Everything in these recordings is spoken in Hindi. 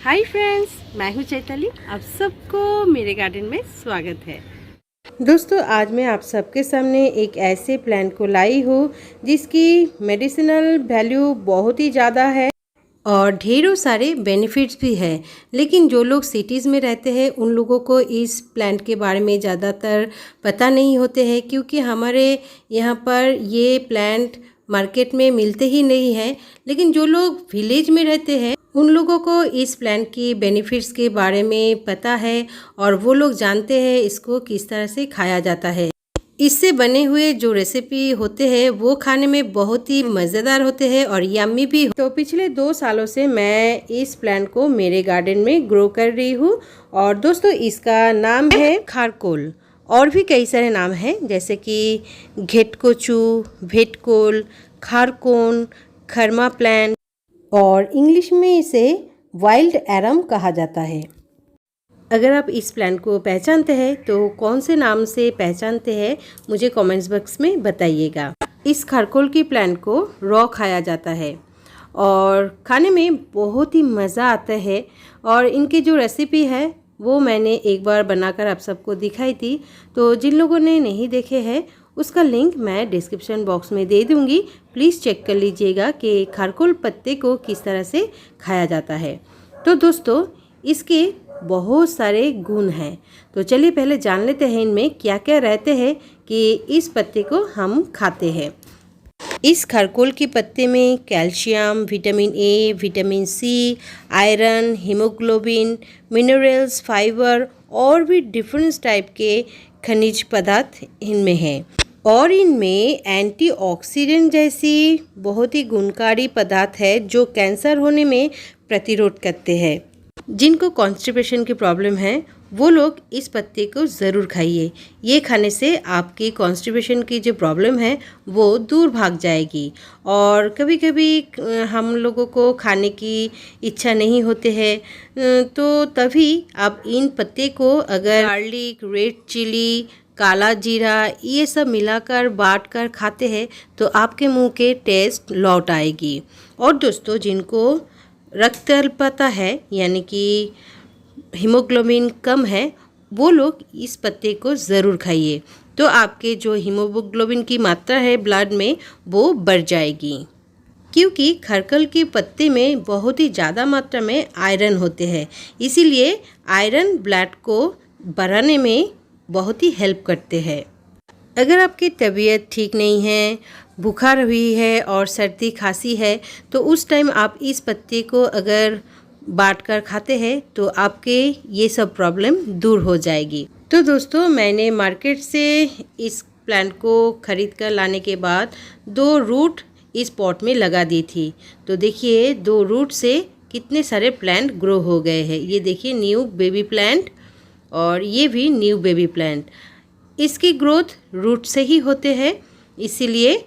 हाय फ्रेंड्स, मैं हूँ चैताली। आप सबको मेरे गार्डन में स्वागत है। दोस्तों, आज मैं आप सबके सामने एक ऐसे प्लांट को लाई हूँ जिसकी मेडिसिनल वैल्यू बहुत ही ज़्यादा है और ढेरों सारे बेनिफिट्स भी है। लेकिन जो लोग सिटीज़ में रहते हैं उन लोगों को इस प्लांट के बारे में ज़्यादातर पता नहीं होते हैं, क्योंकि हमारे यहाँ पर ये प्लांट मार्केट में मिलते ही नहीं हैं। लेकिन जो लोग विलेज में रहते हैं उन लोगों को इस प्लांट की बेनिफिट्स के बारे में पता है और वो लोग जानते हैं इसको किस तरह से खाया जाता है। इससे बने हुए जो रेसिपी होते हैं वो खाने में बहुत ही मज़ेदार होते हैं और यम्मी भी। तो पिछले 2 सालों से मैं इस प्लांट को मेरे गार्डन में ग्रो कर रही हूँ। और दोस्तों, इसका नाम है खारकोल। और भी कई सारे नाम हैं, जैसे कि घेटकोचू, भेटकोल, खारकोन, खरमा प्लांट और इंग्लिश में इसे वाइल्ड एरम कहा जाता है। अगर आप इस प्लांट को पहचानते हैं तो कौन से नाम से पहचानते हैं मुझे कमेंट्स बॉक्स में बताइएगा। इस खारकोल की प्लांट को रॉ खाया जाता है और खाने में बहुत ही मज़ा आता है। और इनकी जो रेसिपी है वो मैंने एक बार बनाकर आप सबको दिखाई थी, तो जिन लोगों ने नहीं देखे हैं उसका लिंक मैं डिस्क्रिप्शन बॉक्स में दे दूंगी। प्लीज़ चेक कर लीजिएगा कि खारकोल पत्ते को किस तरह से खाया जाता है। तो दोस्तों, इसके बहुत सारे गुण हैं, तो चलिए पहले जान लेते हैं इनमें क्या क्या रहते हैं कि इस पत्ते को हम खाते हैं। इस खारकोल के पत्ते में calcium, vitamin A, vitamin C, iron, haemoglobin, minerals, fibre और भी डिफरेंट टाइप के खनिज पदार्थ इनमें हैं। और इनमें एंटीऑक्सीडेंट जैसी बहुत ही गुणकारी पदार्थ है जो कैंसर होने में प्रतिरोध करते हैं। जिनको कॉन्स्टिपेशन की प्रॉब्लम है वो लोग इस पत्ते को ज़रूर खाइए। ये खाने से आपकी कॉन्स्टिपेशन की जो प्रॉब्लम है वो दूर भाग जाएगी। और कभी कभी हम लोगों को खाने की इच्छा नहीं होते हैं, तो तभी आप इन पत्ते को अगर गार्लिक, रेड चिली, काला जीरा ये सब मिलाकर बाट कर खाते हैं तो आपके मुंह के टेस्ट लौट आएगी। और दोस्तों, जिनको रक्त अल्पता है यानी कि हीमोग्लोबिन कम है वो लोग इस पत्ते को ज़रूर खाइए, तो आपके जो हीमोग्लोबिन की मात्रा है ब्लड में वो बढ़ जाएगी। क्योंकि खारकोल के पत्ते में बहुत ही ज़्यादा मात्रा में आयरन होते हैं, इसीलिए आयरन ब्लड को बढ़ाने में बहुत ही हेल्प करते हैं। अगर आपकी तबीयत ठीक नहीं है, बुखार हुई है और सर्दी खांसी है, तो उस टाइम आप इस पत्ते को अगर बाट कर खाते हैं तो आपके ये सब प्रॉब्लम दूर हो जाएगी। तो दोस्तों, मैंने मार्केट से इस प्लांट को ख़रीद कर लाने के बाद 2 रूट इस पॉट में लगा दी थी। तो देखिए 2 रूट से कितने सारे प्लांट ग्रो हो गए हैं। ये देखिए न्यू बेबी प्लांट और ये भी न्यू बेबी प्लांट। इसकी ग्रोथ रूट से ही होते हैं, इसीलिए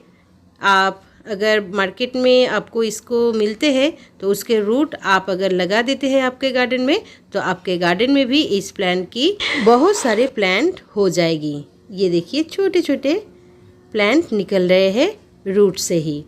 आप अगर मार्केट में आपको इसको मिलते हैं तो उसके रूट आप अगर लगा देते हैं आपके गार्डन में तो आपके गार्डन में भी इस प्लांट की बहुत सारे प्लांट हो जाएगी। ये देखिए छोटे छोटे प्लांट निकल रहे हैं रूट से ही।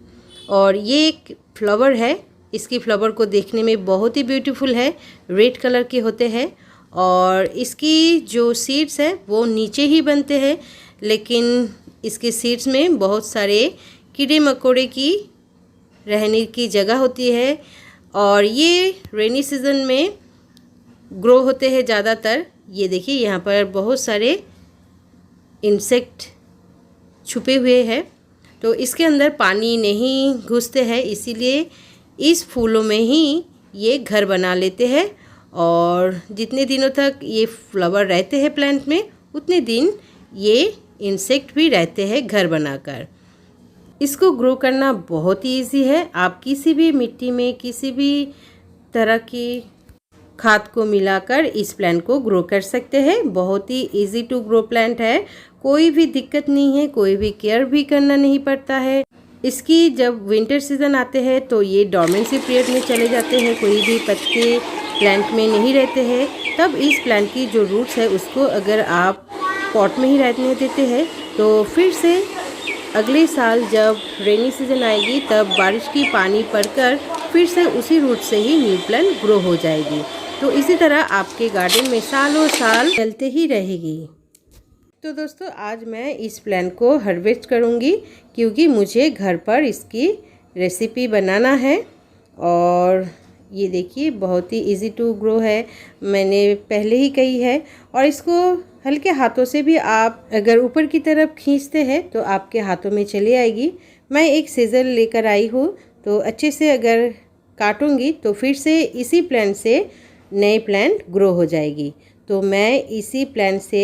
और ये एक फ्लावर है, इसकी फ्लावर को देखने में बहुत ही ब्यूटीफुल है, रेड कलर के होते हैं। और इसकी जो सीड्स है वो नीचे ही बनते हैं, लेकिन इसके सीड्स में बहुत सारे कीड़े मकोड़े की रहने की जगह होती है और ये रेनी सीज़न में ग्रो होते हैं ज़्यादातर। ये देखिए यहाँ पर बहुत सारे इंसेक्ट छुपे हुए हैं, तो इसके अंदर पानी नहीं घुसते हैं, इसीलिए इस फूलों में ही ये घर बना लेते हैं। और जितने दिनों तक ये फ्लावर रहते हैं प्लांट में उतने दिन ये इंसेक्ट भी रहते हैं घर बनाकर। इसको ग्रो करना बहुत ही इजी है। आप किसी भी मिट्टी में किसी भी तरह की खाद को मिलाकर इस प्लांट को ग्रो कर सकते हैं। बहुत ही इजी टू ग्रो प्लांट है, कोई भी दिक्कत नहीं है, कोई भी केयर भी करना नहीं पड़ता है। इसकी जब विंटर सीज़न आते हैं तो ये डोर्मेंसी पीरियड में चले जाते हैं, कोई भी पत्ते प्लांट में नहीं रहते हैं। तब इस प्लांट की जो रूट्स है उसको अगर आप पॉट में ही रहने देते हैं तो फिर से अगले साल जब रेनी सीज़न आएगी तब बारिश की पानी पड़कर फिर से उसी रूट से ही न्यू प्लांट ग्रो हो जाएगी। तो इसी तरह आपके गार्डन में सालों साल चलते ही रहेगी। तो दोस्तों आज मैं इस प्लांट को हार्वेस्ट करूँगी क्योंकि मुझे घर पर इसकी रेसिपी बनाना है। और ये देखिए बहुत ही इजी टू ग्रो है, मैंने पहले ही कही है। और इसको हल्के हाथों से भी आप अगर ऊपर की तरफ खींचते हैं तो आपके हाथों में चली आएगी। मैं एक सीजर लेकर आई हूँ, तो अच्छे से अगर काटूंगी तो फिर से इसी प्लांट से नए प्लांट ग्रो हो जाएगी। तो मैं इसी प्लांट से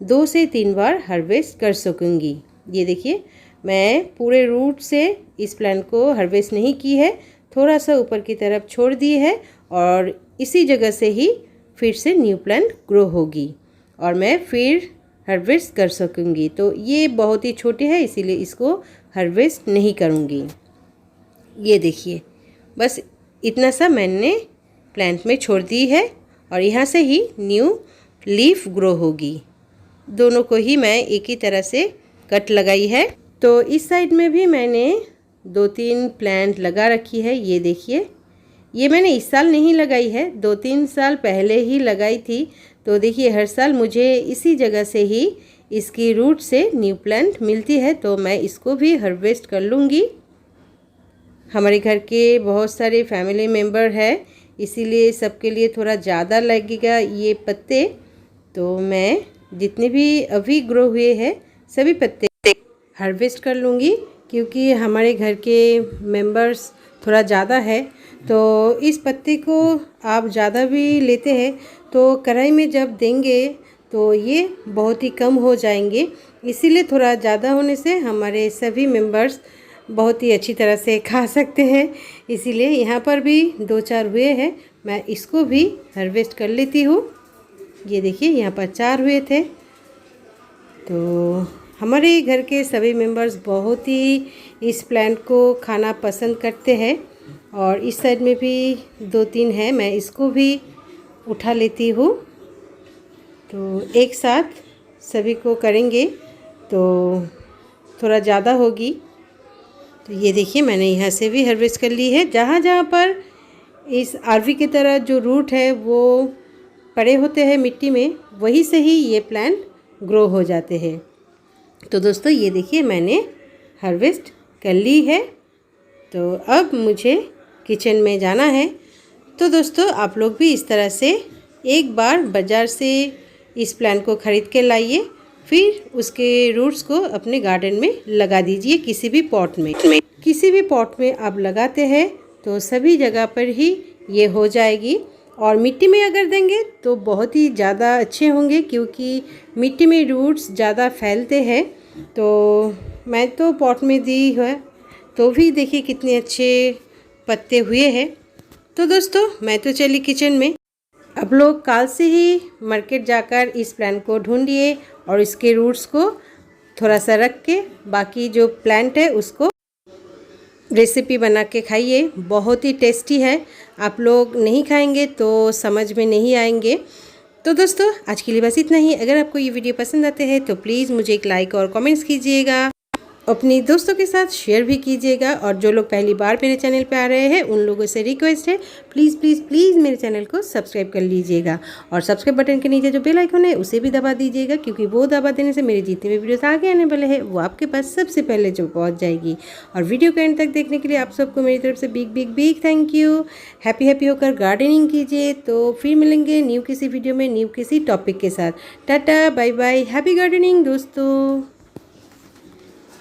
2 से 3 बार हार्वेस्ट कर सकूँगी। ये देखिए मैं पूरे रूट से इस प्लांट को हार्वेस्ट नहीं की है, थोड़ा सा ऊपर की तरफ छोड़ दी है और इसी जगह से ही फिर से न्यू प्लांट ग्रो होगी और मैं फिर हार्वेस्ट कर सकूँगी। तो ये बहुत ही छोटे है इसीलिए इसको हार्वेस्ट नहीं करूँगी। ये देखिए बस इतना सा मैंने प्लांट में छोड़ दी है और यहाँ से ही न्यू लीफ ग्रो होगी। दोनों को ही मैं एक ही तरह से कट लगाई है। तो इस साइड में भी मैंने 2-3 प्लांट लगा रखी है। ये देखिए ये मैंने इस साल नहीं लगाई है, 2-3 साल पहले ही लगाई थी। तो देखिए हर साल मुझे इसी जगह से ही इसकी रूट से न्यू प्लांट मिलती है, तो मैं इसको भी हार्वेस्ट कर लूँगी। हमारे घर के बहुत सारे फैमिली मेम्बर है, इसीलिए सबके लिए थोड़ा ज़्यादा लगेगा ये पत्ते। तो मैं जितने भी अभी ग्रो हुए हैं सभी पत्ते हार्वेस्ट कर लूँगी क्योंकि हमारे घर के मेंबर्स थोड़ा ज़्यादा है। तो इस पत्ते को आप ज़्यादा भी लेते हैं तो कढ़ाई में जब देंगे तो ये बहुत ही कम हो जाएंगे, इसीलिए थोड़ा ज़्यादा होने से हमारे सभी मेंबर्स बहुत ही अच्छी तरह से खा सकते हैं। इसीलिए यहाँ पर भी 2-4 हुए हैं, मैं इसको भी हार्वेस्ट कर लेती हूँ। ये देखिए यहाँ पर 4 हुए थे। तो हमारे घर के सभी मेंबर्स बहुत ही इस प्लांट को खाना पसंद करते हैं और इस साइड में भी 2-3 हैं, मैं इसको भी उठा लेती हूँ। तो एक साथ सभी को करेंगे तो थोड़ा ज़्यादा होगी। तो ये देखिए मैंने यहाँ से भी हार्वेस्ट कर ली है। जहाँ जहाँ पर इस आरवी की तरह जो रूट है वो पड़े होते हैं मिट्टी में, वहीं से ही ये प्लांट ग्रो हो जाते हैं। तो दोस्तों ये देखिए मैंने हार्वेस्ट कर ली है। तो अब मुझे किचन में जाना है। तो दोस्तों आप लोग भी इस तरह से एक बार बाज़ार से इस प्लांट को ख़रीद के लाइए, फिर उसके रूट्स को अपने गार्डन में लगा दीजिए। किसी भी पॉट में आप लगाते हैं तो सभी जगह पर ही ये हो जाएगी। और मिट्टी में अगर देंगे तो बहुत ही ज़्यादा अच्छे होंगे क्योंकि मिट्टी में रूट्स ज़्यादा फैलते हैं। तो मैं तो पॉट में दी है तो भी देखिए कितने अच्छे पत्ते हुए हैं। तो दोस्तों मैं तो चली किचन में। अब लोग कल से ही मार्केट जाकर इस प्लांट को ढूंढिए और इसके रूट्स को थोड़ा सा रख के बाकी जो प्लांट है उसको रेसिपी बना के खाइए, बहुत ही टेस्टी है। आप लोग नहीं खाएंगे तो समझ में नहीं आएंगे। तो दोस्तों आज के लिए बस इतना ही। अगर आपको ये वीडियो पसंद आते हैं तो प्लीज़ मुझे एक लाइक और कमेंट्स कीजिएगा, अपनी दोस्तों के साथ शेयर भी कीजिएगा। और जो लोग पहली बार मेरे चैनल पे आ रहे हैं उन लोगों से रिक्वेस्ट है प्लीज़ प्लीज़ प्लीज़ मेरे चैनल को सब्सक्राइब कर लीजिएगा और सब्सक्राइब बटन के नीचे जो बेल आइकन है उसे भी दबा दीजिएगा क्योंकि वो दबा देने से मेरे जितने भी वीडियोस आगे आने वाले हैं वो आपके पास सबसे पहले जो पहुँच जाएगी। और वीडियो के एंड तक देखने के लिए आप सबको मेरी तरफ से big big big thank you. Happy होकर गार्डनिंग कीजिए। तो फिर मिलेंगे न्यू किसी वीडियो में न्यू किसी टॉपिक के साथ। Tata bye bye, happy gardening दोस्तों।